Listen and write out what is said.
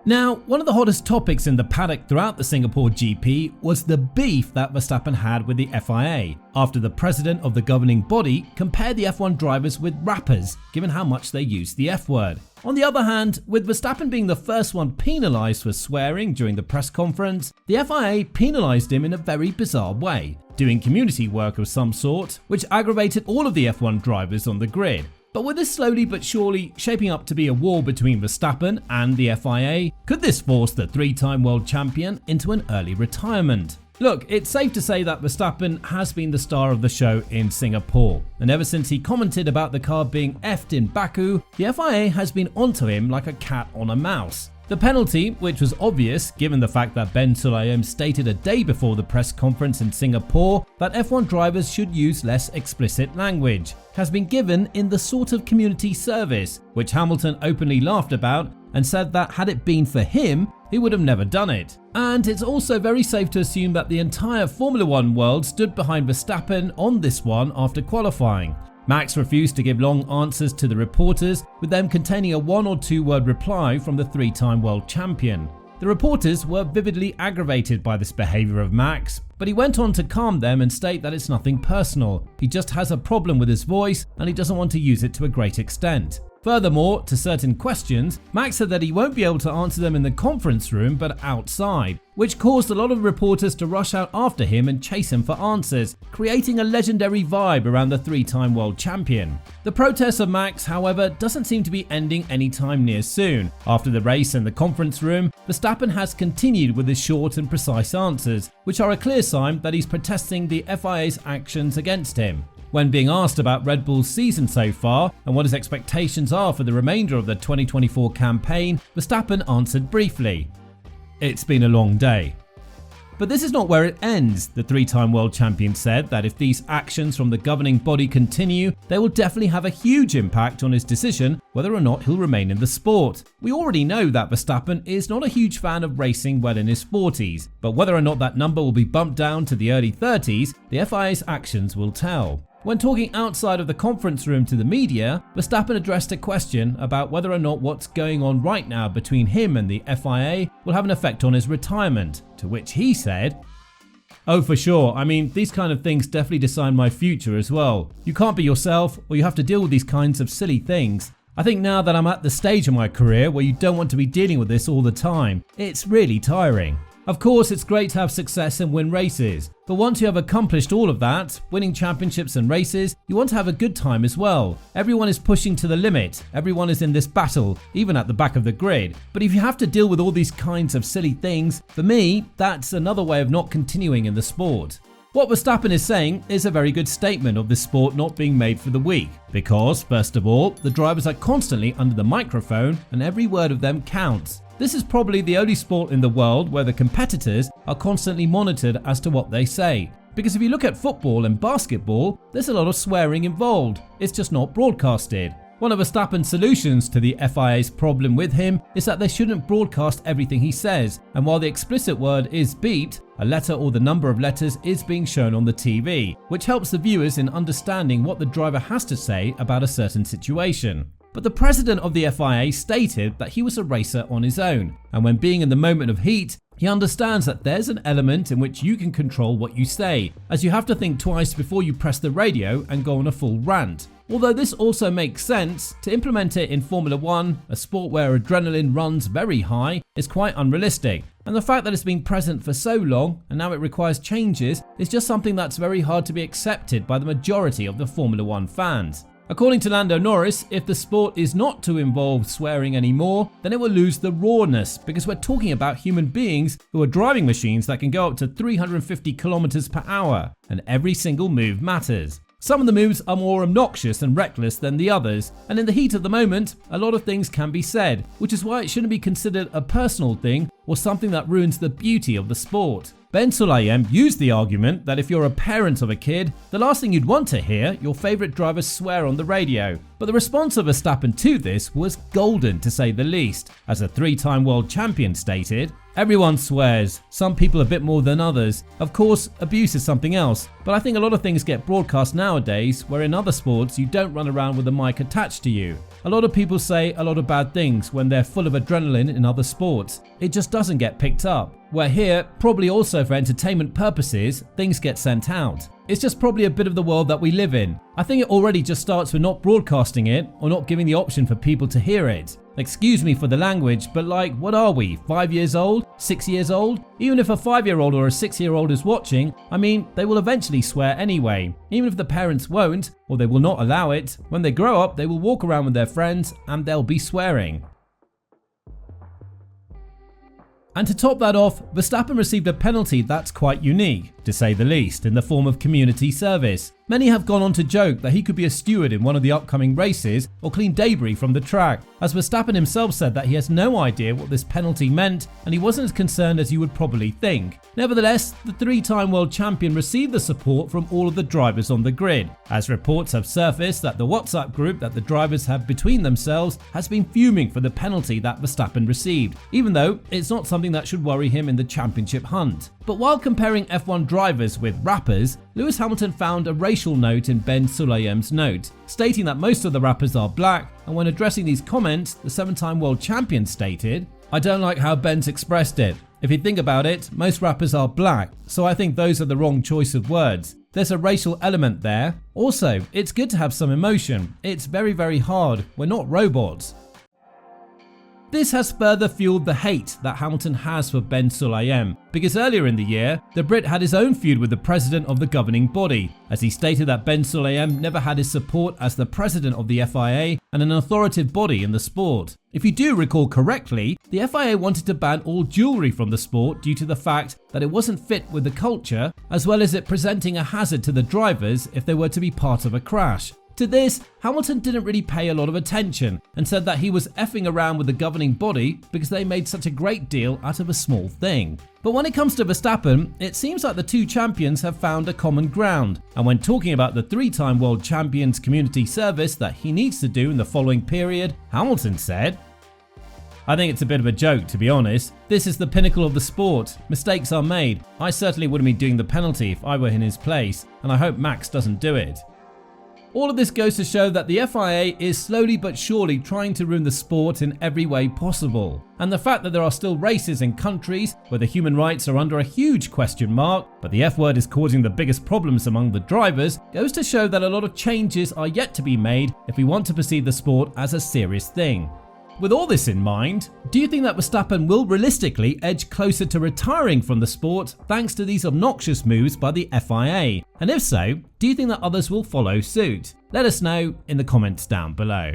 Now, one of the hottest topics in the paddock throughout the Singapore GP was the beef that Verstappen had with the FIA, after the president of the governing body compared the F1 drivers with rappers, given how much they used the F word. On the other hand, with Verstappen being the first one penalised for swearing during the press conference, the FIA penalised him in a very bizarre way, doing community work of some sort, which aggravated all of the F1 drivers on the grid. But with this slowly but surely shaping up to be a war between Verstappen and the FIA, could this force the three-time world champion into an early retirement? Look, it's safe to say that Verstappen has been the star of the show in Singapore, and ever since he commented about the car being effed in Baku, the FIA has been onto him like a cat on a mouse. The penalty, which was obvious given the fact that Ben Sulayem stated a day before the press conference in Singapore that F1 drivers should use less explicit language, has been given in the sort of community service, which Hamilton openly laughed about and said that had it been for him, he would have never done it. And it's also very safe to assume that the entire Formula One world stood behind Verstappen on this one after qualifying. Max refused to give long answers to the reporters, with them containing a 1 or 2 word reply from the three-time world champion. The reporters were vividly aggravated by this behaviour of Max, but he went on to calm them and state that it's nothing personal. He just has a problem with his voice and he doesn't want to use it to a great extent. Furthermore, to certain questions, Max said that he won't be able to answer them in the conference room but outside, which caused a lot of reporters to rush out after him and chase him for answers, creating a legendary vibe around the three-time world champion. The protest of Max, however, doesn't seem to be ending anytime near soon. After the race and the conference room, Verstappen has continued with his short and precise answers, which are a clear sign that he's protesting the FIA's actions against him. When being asked about Red Bull's season so far and what his expectations are for the remainder of the 2024 campaign, Verstappen answered briefly, "It's been a long day." But this is not where it ends. The three-time world champion said that if these actions from the governing body continue, they will definitely have a huge impact on his decision whether or not he'll remain in the sport. We already know that Verstappen is not a huge fan of racing well in his 40s, but whether or not that number will be bumped down to the early 30s, the FIA's actions will tell. When talking outside of the conference room to the media, Verstappen addressed a question about whether or not what's going on right now between him and the FIA will have an effect on his retirement, to which he said, "Oh, for sure. I mean, these kind of things definitely decide my future as well. You can't be yourself or you have to deal with these kinds of silly things. I think now that I'm at the stage of my career where you don't want to be dealing with this all the time, it's really tiring. Of course, it's great to have success and win races, but once you have accomplished all of that, winning championships and races, you want to have a good time as well. Everyone is pushing to the limit, everyone is in this battle, even at the back of the grid. But if you have to deal with all these kinds of silly things, for me, that's another way of not continuing in the sport." What Verstappen is saying is a very good statement of this sport not being made for the weak, because, first of all, the drivers are constantly under the microphone and every word of them counts. This is probably the only sport in the world where the competitors are constantly monitored as to what they say. Because if you look at football and basketball, there's a lot of swearing involved. It's just not broadcasted. One of Verstappen's solutions to the FIA's problem with him is that they shouldn't broadcast everything he says, and while the explicit word is beeped, a letter or the number of letters is being shown on the TV, which helps the viewers in understanding what the driver has to say about a certain situation. But the president of the FIA stated that he was a racer on his own, and when being in the moment of heat, he understands that there's an element in which you can control what you say, as you have to think twice before you press the radio and go on a full rant. Although this also makes sense, to implement it in Formula One, a sport where adrenaline runs very high, is quite unrealistic. And the fact that it's been present for so long and now it requires changes is just something that's very hard to be accepted by the majority of the Formula One fans. According to Lando Norris, if the sport is not to involve swearing anymore, then it will lose the rawness, because we're talking about human beings who are driving machines that can go up to 350 kilometers per hour, and every single move matters. Some of the moves are more obnoxious and reckless than the others, and in the heat of the moment, a lot of things can be said, which is why it shouldn't be considered a personal thing or something that ruins the beauty of the sport. Ben Sulayem used the argument that if you're a parent of a kid, the last thing you'd want to hear your favourite driver swear on the radio. But the response of Verstappen to this was golden, to say the least. As a three-time world champion stated, "Everyone swears, some people a bit more than others. Of course, abuse is something else, but I think a lot of things get broadcast nowadays where in other sports you don't run around with a mic attached to you. A lot of people say a lot of bad things when they're full of adrenaline in other sports. It just doesn't get picked up. Where here, probably also for entertainment purposes, things get sent out. It's just probably a bit of the world that we live in. I think it already just starts with not broadcasting it or not giving the option for people to hear it. Excuse me for the language, but like, what are we, 5 years old? 6 years old? Even if a 5-year-old or a 6-year-old is watching, I mean, they will eventually swear anyway. Even if the parents won't, or they will not allow it, when they grow up they will walk around with their friends and they'll be swearing. And to top that off, Verstappen received a penalty that's quite unique, to say the least, in the form of community service. Many have gone on to joke that he could be a steward in one of the upcoming races or clean debris from the track, as Verstappen himself said that he has no idea what this penalty meant and he wasn't as concerned as you would probably think. Nevertheless, the 3-time world champion received the support from all of the drivers on the grid, as reports have surfaced that the WhatsApp group that the drivers have between themselves has been fuming for the penalty that Verstappen received, even though it's not something that should worry him in the championship hunt. But while comparing F1 drivers with rappers, Lewis Hamilton found a racial note in Ben Sulayem's note, stating that most of the rappers are black, and when addressing these comments, the 7-time world champion stated, "I don't like how Ben's expressed it. If you think about it, most rappers are black, so I think those are the wrong choice of words. There's a racial element there. Also, it's good to have some emotion. It's very, very hard. We're not robots." This has further fueled the hate that Hamilton has for Ben Sulayem, because earlier in the year, the Brit had his own feud with the president of the governing body, as he stated that Ben Sulayem never had his support as the president of the FIA and an authoritative body in the sport. If you do recall correctly, the FIA wanted to ban all jewellery from the sport due to the fact that it wasn't fit with the culture, as well as it presenting a hazard to the drivers if they were to be part of a crash. To this, Hamilton didn't really pay a lot of attention and said that he was effing around with the governing body because they made such a great deal out of a small thing. But when it comes to Verstappen, it seems like the two champions have found a common ground, and when talking about the 3-time world champion's community service that he needs to do in the following period, Hamilton said, "I think it's a bit of a joke, to be honest. This is the pinnacle of the sport. Mistakes are made. I certainly wouldn't be doing the penalty if I were in his place, and I hope Max doesn't do it." All of this goes to show that the FIA is slowly but surely trying to ruin the sport in every way possible. And the fact that there are still races in countries where the human rights are under a huge question mark, but the F word is causing the biggest problems among the drivers, goes to show that a lot of changes are yet to be made if we want to perceive the sport as a serious thing. With all this in mind, do you think that Verstappen will realistically edge closer to retiring from the sport thanks to these obnoxious moves by the FIA? And if so, do you think that others will follow suit? Let us know in the comments down below.